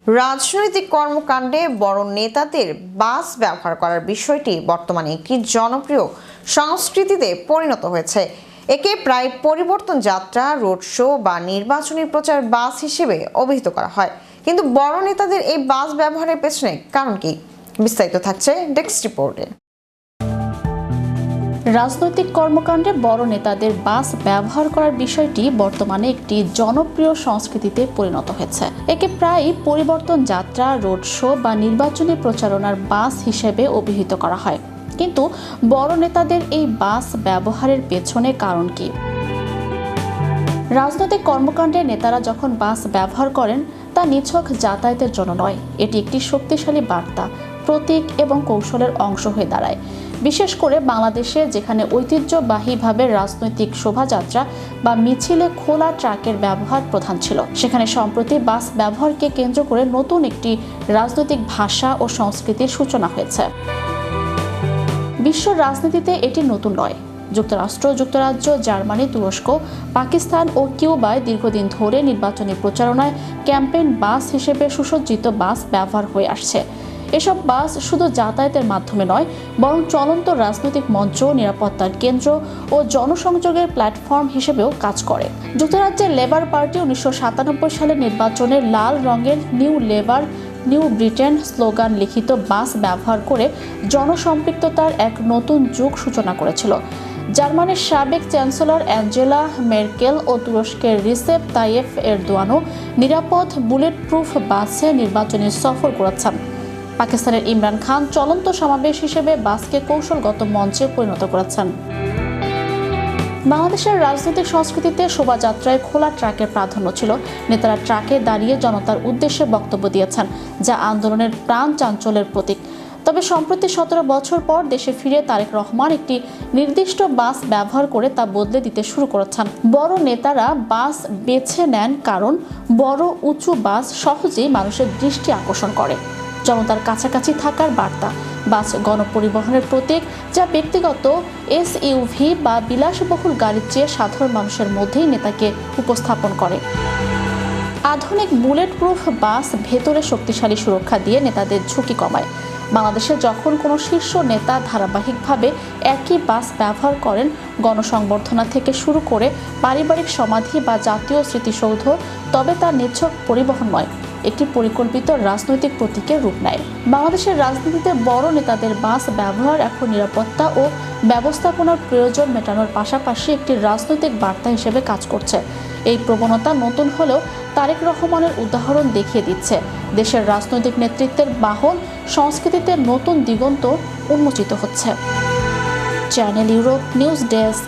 রাজনৈতিক কর্মকাণ্ডে বড় নেতাদের বাস ব্যবহার করার বিষয়টি বর্তমানে একটি জনপ্রিয় সংস্কৃতিতে পরিণত হয়েছে। একে প্রায় পরিবর্তন যাত্রা, রোড শো বা নির্বাচনী প্রচার বাস হিসেবে অভিহিত করা হয়। কিন্তু বড় নেতাদের এই বাস ব্যবহারের পেছনে কারণ কি? বিস্তারিত থাকছে ডেস্ক রিপোর্টে। রাজনৈতিক কর্মকাণ্ডে বড় নেতাদের বাস ব্যবহার করার বিষয়টি বর্তমানে একটি জনপ্রিয় সংস্কৃতিতে পরিণত হয়েছে। একে প্রায় পরিবর্তন যাত্রা, রোড শো বা নির্বাচনী প্রচারণার বাস হিসেবে অভিহিত করা হয়। কিন্তু বড় নেতাদের এই বাস ব্যবহারের পেছনে কারণ কি? রাজনৈতিক কর্মকাণ্ডে নেতারা যখন বাস ব্যবহার করেন তা নিছক যাতায়াতের জন্য নয়, এটি একটি শক্তিশালী বার্তা, প্রতীক এবং কৌশলের অংশ হয়ে দাঁড়ায়। বিশেষ করে বাংলাদেশে, যেখানে ঐতিহ্যবাহীভাবে রাজনৈতিক শোভাযাত্রা বা মিছিলে খোলা ট্রাকের ব্যবহার প্রধান ছিল, সেখানে সম্প্রতি বাস ব্যবহারকে কেন্দ্র করে নতুন একটি রাজনৈতিক ভাষা ও সংস্কৃতির সূচনা হয়েছে। বিশ্ব রাজনীতিতে এটি নতুন নয়। যুক্তরাষ্ট্র, যুক্তরাজ্য, জার্মানি, তুরস্ক, পাকিস্তান ও কিউবায় দীর্ঘদিন ধরে নির্বাচনী প্রচারণায় ক্যাম্পেইন বাস হিসেবে সুসজ্জিত বাস ব্যবহার হয়ে আসছে। এসব বাস শুধু যাতায়াতের মাধ্যমে নয়, বরং চলন্ত রাজনৈতিক মঞ্চ, নিরাপত্তার কেন্দ্র ও জনসংযোগের প্ল্যাটফর্ম হিসেবেও কাজ করে। যুক্তরাজ্যের লেবার পার্টি 1997 সালের নির্বাচনে লাল রঙের new labour new Britain slogan লিখিত বাস ব্যবহার করে জনসম্পৃক্ততার এক নতুন যুগ সূচনা করেছিল। জার্মানির সাবেক চ্যান্সেলর অ্যাঞ্জেলা মেরকেল ও তুরস্কের রিসেপ তাইয়েপ এরদোয়ানও নিরাপদ বুলেট প্রুফ বাসে নির্বাচনী সফর করেছেন। পাকিস্তানের ইমরান খান চলন্ত সমাবেশ হিসেবে বাসকে কৌশলগত মঞ্চে পরিণত করেছেন। বাংলাদেশের রাজনৈতিক সংস্কৃতিতে শোভাযাত্রায় খোলা ট্রাকের প্রাধান্য ছিল। নেতারা ট্রাকে দাঁড়িয়ে জনতার উদ্দেশ্যে বক্তব্য দিয়েছেন, যা আন্দোলনের প্রাণ চাঞ্চল্যের প্রতীক। তবে সম্প্রতি 17 বছর পর দেশে ফিরে তারেক রহমান একটি নির্দিষ্ট বাস ব্যবহার করে তা বদলে দিতে শুরু করেছেন। বড় নেতারা বাস বেছে নেন কারণ বড় উঁচু বাস সহজেই মানুষের দৃষ্টি আকর্ষণ করে। জনতার কাছাকাছি থাকার বার্তা। বাস গণপরিবহনের প্রতীক, যা ব্যক্তিগত এসইউভি বা বিলাসবহুল গাড়ির চেয়ে সাধারণ মানুষের মধ্যেই নেতাকে উপস্থাপন করে। আধুনিক বুলেট প্রুফ বাস ভেতরে শক্তিশালী সুরক্ষা দিয়ে নেতাদের ঝুঁকি কমায়। বাংলাদেশে যখন কোনো শীর্ষ নেতা ধারাবাহিকভাবে একই বাস ব্যবহার করেন, গণসংবর্ধনা থেকে শুরু করে পারিবারিক সমাধি বা জাতীয় স্মৃতিসৌধ, তবে তা নিছক পরিবহন নয়, একটি পরিকল্পিত রাজনৈতিক প্রতীকের রূপ নেয়। বাংলাদেশের রাজনীতিতে বড় নেতাদের বাস ব্যবহার এখন নিরাপত্তা ও ব্যবস্থাপনার প্রয়োজন মেটানোর পাশাপাশি একটি রাজনৈতিক বার্তা হিসেবে কাজ করছে। এই প্রবণতা নতুন হলেও তারেক রহমানের উদাহরণ দেখিয়ে দিচ্ছে দেশের রাজনৈতিক নেতৃত্বের বাহন সংস্কৃতিতে নতুন দিগন্ত উন্মোচিত হচ্ছে। Channel Europe news desk.